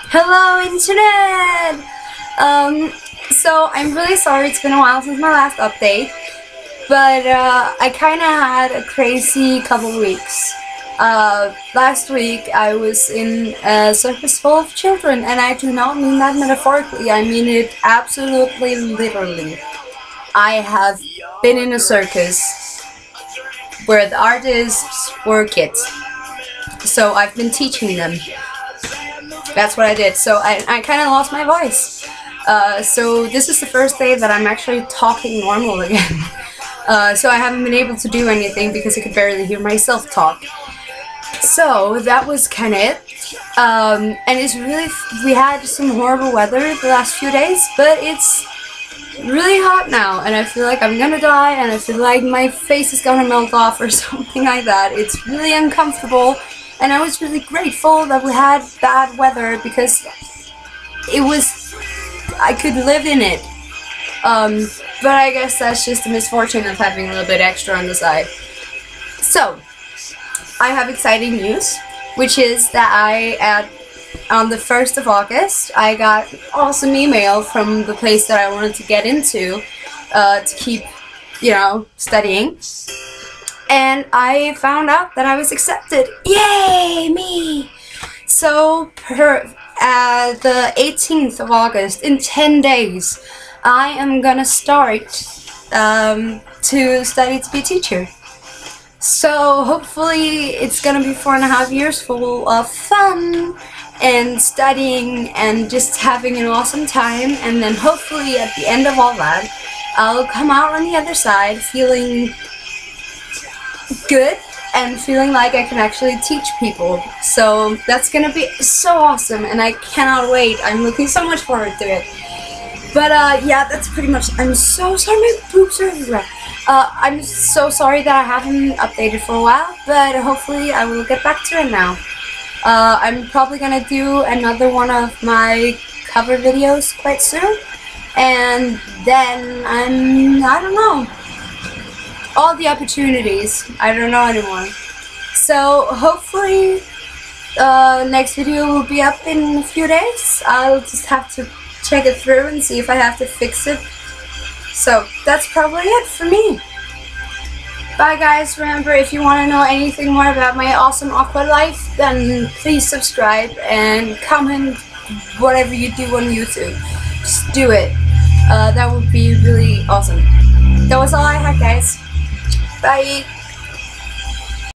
Hello, Internet! So I'm really sorry it's been a while since my last update, but I kinda had a crazy couple of weeks. Last week I was in a circus full of children, and I do not mean that metaphorically, I mean it absolutely literally. I have been in a circus where the artists were kids, so I've been teaching them. That's what I did. So I kind of lost my voice. So this is the first day that I'm actually talking normal again. So I haven't been able to do anything because I could barely hear myself talk. So that was kind of it. And it's really, we had some horrible weather the last few days, but it's really hot now, and I feel like I'm gonna die, and I feel like my face is gonna melt off or something like that. It's really uncomfortable. And I was really grateful that we had bad weather because I could live in it. But I guess that's just the misfortune of having a little bit extra on the side. So, I have exciting news, which is that on the 1st of August, I got an awesome email from the place that I wanted to get into to keep, studying. And I found out that I was accepted. Yay, me! So, the 18th of August, in 10 days, I am gonna start to study to be a teacher. So, hopefully, it's gonna be 4.5 years full of fun and studying and just having an awesome time. And then, hopefully, at the end of all that, I'll come out on the other side feeling good and feeling like I can actually teach people. So that's gonna be so awesome, and I cannot wait. I'm looking so much forward to it. But yeah, that's pretty much. I'm so sorry, my boobs are everywhere. I'm so sorry that I haven't updated for a while, but hopefully I will get back to it now. I'm probably gonna do another one of my cover videos quite soon, and then I don't know. All the opportunities. I don't know anymore. So hopefully next video will be up in a few days. I'll just have to check it through and see if I have to fix it. So that's probably it for me. Bye guys. Remember, if you want to know anything more about my awesome aqua life, then please subscribe and comment whatever you do on YouTube. Just do it. That would be really awesome. That was all I had, guys. Bye.